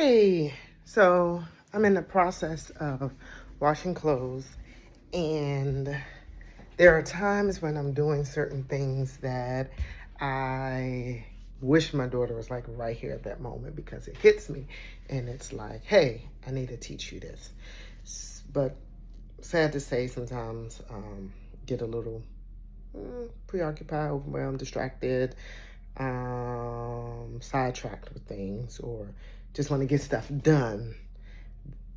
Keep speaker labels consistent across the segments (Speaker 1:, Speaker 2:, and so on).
Speaker 1: Hey, so I'm in the process of washing clothes, and there are times when I'm doing certain things that I wish my daughter was like right here at that moment because it hits me and it's like, hey, I need to teach you this. But sad to say, sometimes get a little preoccupied, overwhelmed, distracted, sidetracked with things, or just want to get stuff done.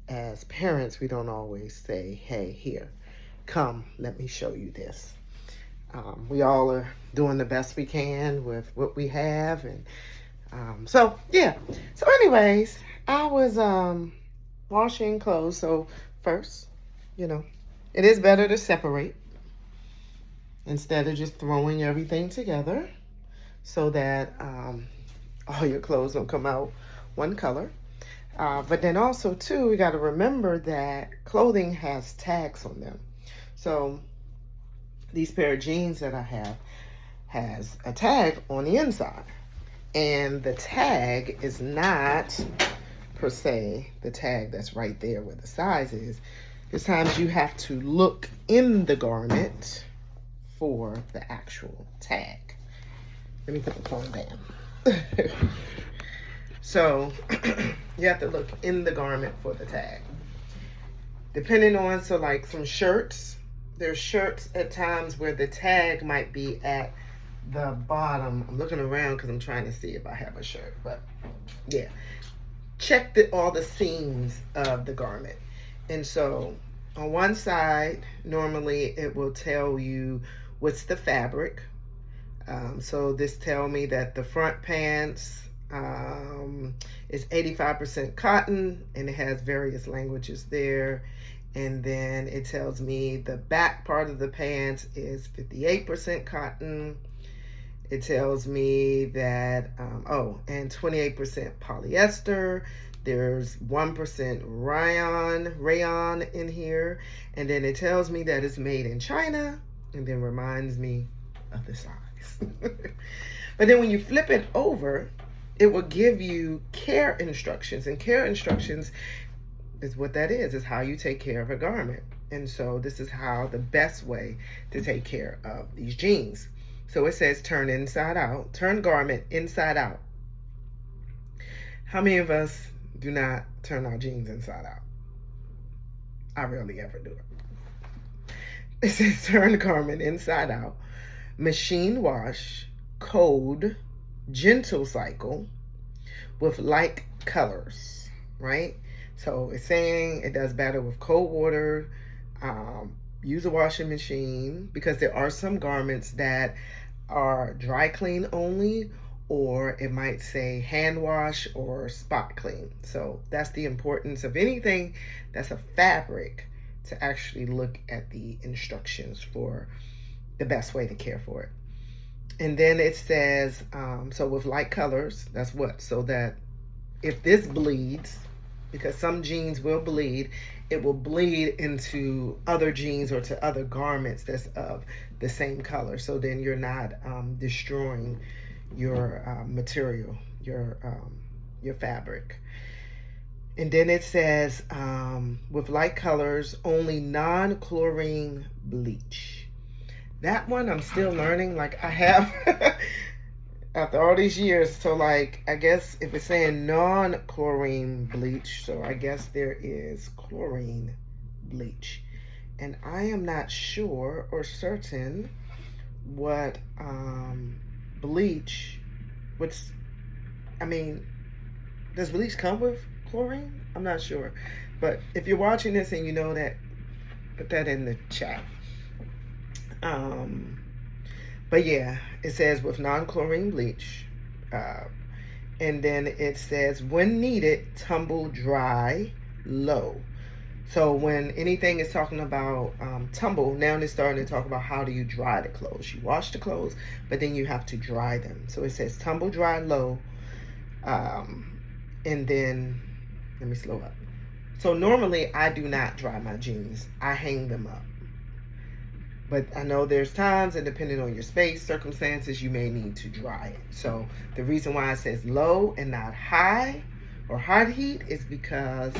Speaker 1: As parents, we don't always say, hey, here, come, let me show you this. We all are doing the best we can with what we have. And yeah. So, anyways, I was washing clothes. So, first, you know, it is better to separate instead of just throwing everything together so that all your clothes don't come out one color. But then also, too, we got to remember that clothing has tags on them. So these pair of jeans that I have has a tag on the inside. And the tag is not, per se, the tag that's right there where the size is. There's times you have to look in the garment for the actual tag. Let me put the phone down. So you have to look in the garment for the tag. Depending on, so like some shirts, there's shirts at times where the tag might be at the bottom. I'm looking around because I'm trying to see if I have a shirt, but yeah. Check all the seams of the garment. And so on one side, normally it will tell you what's the fabric. So this tell me that the front pants is 85% cotton, and it has various languages there. And then it tells me the back part of the pants is 58% cotton. It tells me that, and 28% polyester. There's 1% rayon in here. And then it tells me that it's made in China, and then reminds me of the size. But then when you flip it over, it will give you care instructions. And care instructions is what that is how you take care of a garment. And so this is how the best way to take care of these jeans. So it says turn inside out, turn garment inside out. How many of us do not turn our jeans inside out? I rarely ever do it. It says turn garment inside out, machine wash, cold, gentle cycle with like colors, right? So it's saying it does better with cold water. Use a washing machine, because there are some garments that are dry clean only, or it might say hand wash or spot clean. So that's the importance of anything that's a fabric, to actually look at the instructions for the best way to care for it. And then it says, so with light colors, that's what? So that if this bleeds, because some jeans will bleed, it will bleed into other jeans or to other garments that's of the same color. So then you're not destroying your material, your fabric. And then it says, with light colors, only non-chlorine bleach. That one I'm still learning. Like I have after all these years. So like, I guess if it's saying non-chlorine bleach, so I guess there is chlorine bleach. And I am not sure or certain what bleach, does bleach come with chlorine? I'm not sure. But if you're watching this and you know that, put that in the chat. But yeah, it says with non-chlorine bleach. And then it says when needed, tumble dry low. So when anything is talking about tumble, now they're starting to talk about how do you dry the clothes. You wash the clothes, but then you have to dry them. So it says tumble dry low. And then, let me slow up. So normally I do not dry my jeans. I hang them up. But I know there's times, and depending on your space, circumstances, you may need to dry it. So the reason why it says low and not high or hot heat is because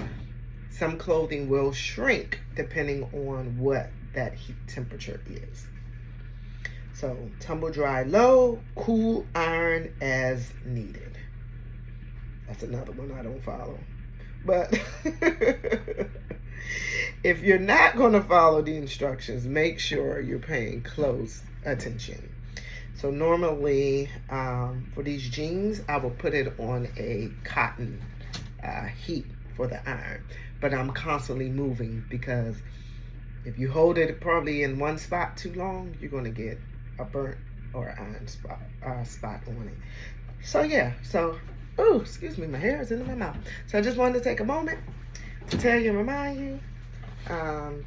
Speaker 1: some clothing will shrink depending on what that heat temperature is. So tumble dry low, cool iron as needed. That's another one I don't follow. But if you're not going to follow the instructions, make sure you're paying close attention. So normally for these jeans, I will put it on a cotton heat for the iron. But I'm constantly moving, because if you hold it probably in one spot too long, you're going to get a burnt or iron spot on it. So yeah, oh, excuse me, my hair is in my mouth. So I just wanted to take a moment to tell you, remind you,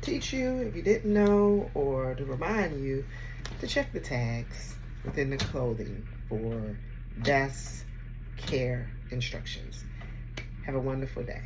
Speaker 1: teach you if you didn't know, or to remind you to check the tags within the clothing for best care instructions. Have a wonderful day.